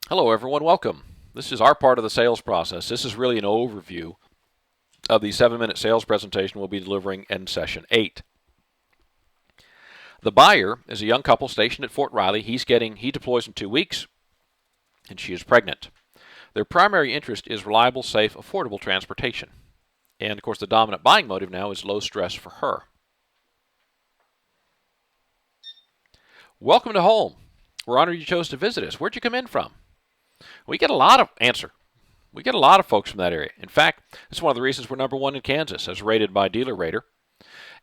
Hello, everyone. Welcome. This is our part of the sales process. This is really an overview of the 7-minute sales presentation we'll be delivering in session 8. The buyer is a young couple stationed at Fort Riley. He deploys in 2 weeks, and she is pregnant. Their primary interest is reliable, safe, affordable transportation. And of course, the dominant buying motive now is low stress for her. Welcome to home. We're honored you chose to visit us. Where'd you come in from? We get a lot of folks from that area. In fact, it's one of the reasons we're number one in Kansas, as rated by DealerRater,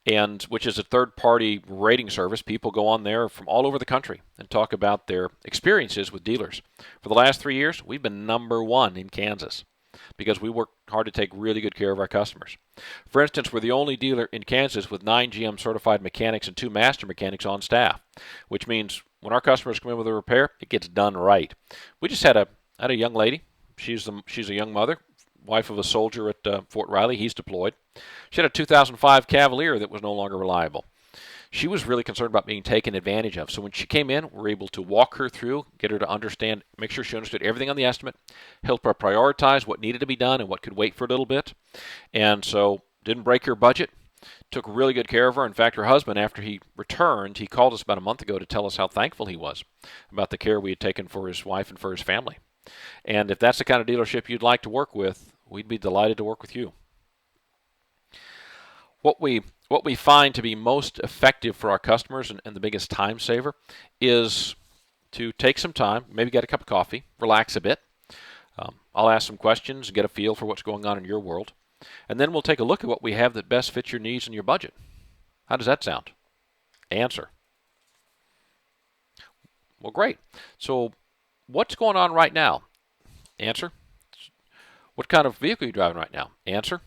and which is a third-party rating service. People go on there from all over the country and talk about their experiences with dealers. For the last 3 years, we've been number one in Kansas because we work hard to take really good care of our customers. For instance, we're the only dealer in Kansas with 9 GM certified mechanics and 2 master mechanics on staff, which means when our customers come in with a repair, it gets done right. We just had a young lady. She's a young mother, wife of a soldier at Fort Riley. He's deployed. She had a 2005 Cavalier that was no longer reliable. She was really concerned about being taken advantage of. So when she came in, we were able to walk her through, get her to understand, make sure she understood everything on the estimate, help her prioritize what needed to be done and what could wait for a little bit. And so didn't break her budget, took really good care of her. In fact, her husband, after he returned, he called us about a month ago to tell us how thankful he was about the care we had taken for his wife and for his family. And if that's the kind of dealership you'd like to work with, we'd be delighted to work with you. What we find to be most effective for our customers and the biggest time saver is to take some time, maybe get a cup of coffee, relax a bit. I'll ask some questions and get a feel for what's going on in your world. And then we'll take a look at what we have that best fits your needs and your budget. How does that sound? Answer. Well, great. So what's going on right now? Answer. What kind of vehicle are you driving right now? Answer.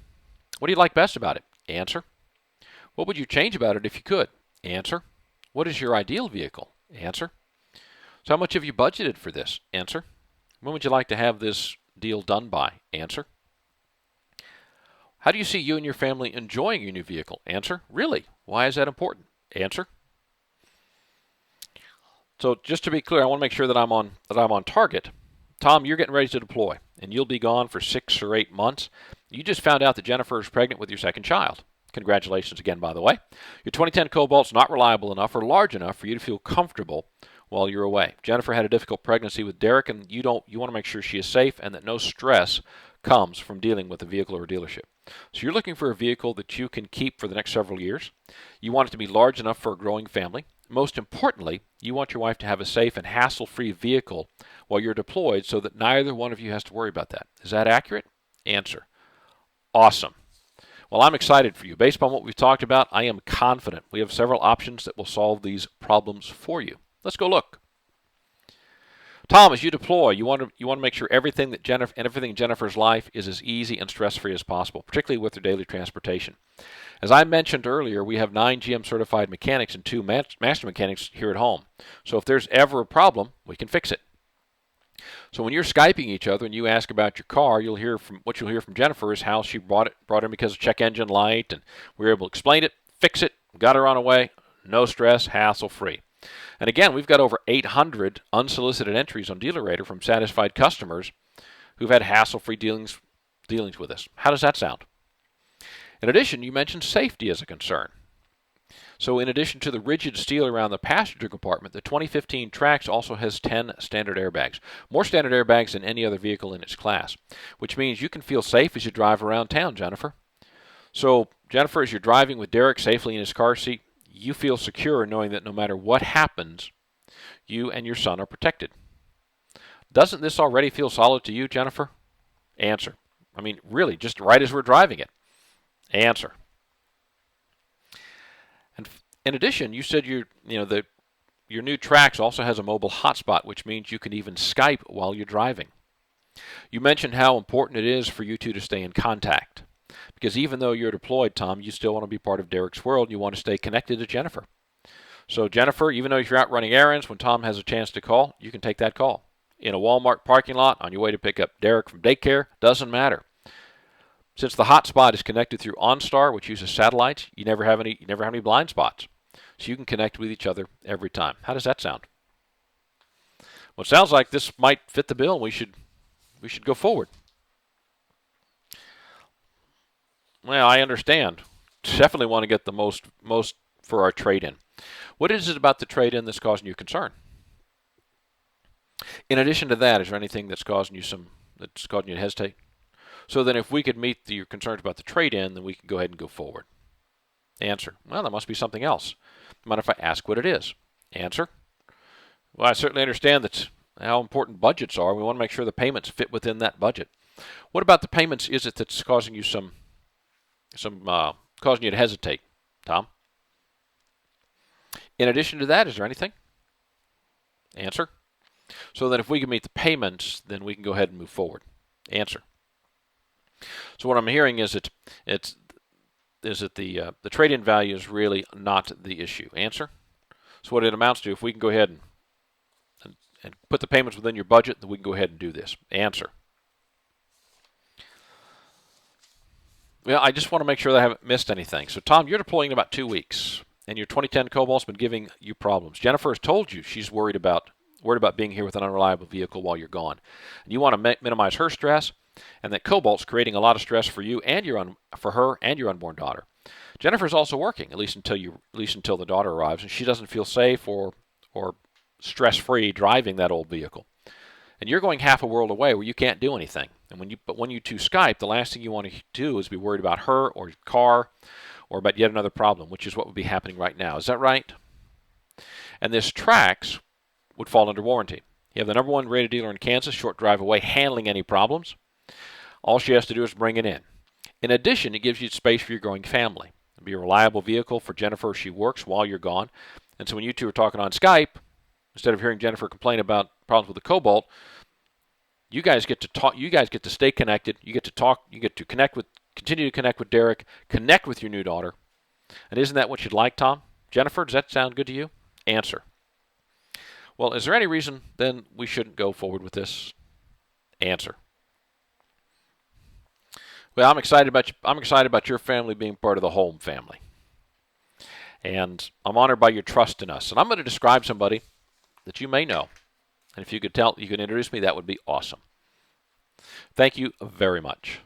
What do you like best about it? Answer. What would you change about it if you could? Answer. What is your ideal vehicle? Answer. So how much have you budgeted for this? Answer. When would you like to have this deal done by? Answer. How do you see you and your family enjoying your new vehicle? Answer. Really? Why is that important? Answer. So just to be clear, I want to make sure that I'm on target. Tom, you're getting ready to deploy, and you'll be gone for 6 or 8 months. You just found out that Jennifer is pregnant with your second child. Congratulations again, by the way. Your 2010 Cobalt's not reliable enough or large enough for you to feel comfortable while you're away. Jennifer had a difficult pregnancy with Derek, and you want to make sure she is safe and that no stress comes from dealing with a vehicle or a dealership. So you're looking for a vehicle that you can keep for the next several years. You want it to be large enough for a growing family. Most importantly, you want your wife to have a safe and hassle-free vehicle while you're deployed so that neither one of you has to worry about that. Is that accurate? Answer. Awesome. Well, I'm excited for you. Based upon what we've talked about, I am confident we have several options that will solve these problems for you. Let's go look. Tom, as you deploy, you want to make sure everything in Jennifer's life is as easy and stress-free as possible, particularly with her daily transportation. As I mentioned earlier, we have 9 GM certified mechanics and 2 master mechanics here at home. So if there's ever a problem, we can fix it. So when you're Skyping each other and you ask about your car, you'll hear from Jennifer is how she brought in because of check engine light, and we were able to explain it, fix it, got her on her way, no stress, hassle-free. And again, we've got over 800 unsolicited entries on DealerRater from satisfied customers who've had hassle-free dealings with us. How does that sound? In addition, you mentioned safety as a concern. So in addition to the rigid steel around the passenger compartment, the 2015 Trax also has 10 standard airbags. More standard airbags than any other vehicle in its class, which means you can feel safe as you drive around town, Jennifer. So, Jennifer, as you're driving with Derek safely in his car seat, you feel secure knowing that no matter what happens, you and your son are protected. Doesn't this already feel solid to you, Jennifer? Answer. I mean, really, just right as we're driving it. Answer. And in addition, you said your new Trax also has a mobile hotspot, which means you can even Skype while you're driving. You mentioned how important it is for you two to stay in contact. Because even though you're deployed, Tom, you still want to be part of Derek's world. You want to stay connected to Jennifer. So Jennifer, even though you're out running errands, when Tom has a chance to call, you can take that call. In a Walmart parking lot, on your way to pick up Derek from daycare, doesn't matter. Since the hotspot is connected through OnStar, which uses satellites, you never have any blind spots. So you can connect with each other every time. How does that sound? Well, it sounds like this might fit the bill. We should go forward. Well, I understand. Definitely want to get the most for our trade-in. What is it about the trade-in that's causing you concern? In addition to that, is there anything that's causing you to hesitate? So then if we could meet your concerns about the trade-in, then we can go ahead and go forward. Answer. Well, there must be something else. Mind if I ask what it is? Answer. Well, I certainly understand how important budgets are. We want to make sure the payments fit within that budget. What about the payments is it that's causing you causing you to hesitate, Tom? In addition to that, is there anything? Answer. So that if we can meet the payments, then we can go ahead and move forward. Answer. So what I'm hearing is that the trade-in value is really not the issue. Answer. So what it amounts to, if we can go ahead and put the payments within your budget, then we can go ahead and do this. Answer. Well, I just want to make sure that I haven't missed anything. So, Tom, you're deploying in about 2 weeks, and your 2010 Cobalt's been giving you problems. Jennifer has told you she's worried about being here with an unreliable vehicle while you're gone. And you want to minimize her stress, and that Cobalt's creating a lot of stress for you and for her and your unborn daughter. Jennifer's also working, at least until the daughter arrives, and she doesn't feel safe or stress-free driving that old vehicle. And you're going half a world away where you can't do anything. And when you two Skype, the last thing you want to do is be worried about her or your car or about yet another problem, which is what would be happening right now. Is that right? And this Trax would fall under warranty. You have the #1 rated dealer in Kansas, short drive away, handling any problems. All she has to do is bring it in. In addition, it gives you space for your growing family. It'll be a reliable vehicle for Jennifer as she works while you're gone. And so when you two are talking on Skype, instead of hearing Jennifer complain about problems with the Cobalt, you guys get to talk. You guys get to stay connected. You get to talk. You get to continue to connect with Derek. Connect with your new daughter. And isn't that what you'd like, Tom? Jennifer, does that sound good to you? Answer. Well, is there any reason then we shouldn't go forward with this? Answer. Well, I'm excited about your family being part of the Holm family, and I'm honored by your trust in us. And I'm going to describe somebody that you may know. And if you could introduce me, that would be awesome. Thank you very much.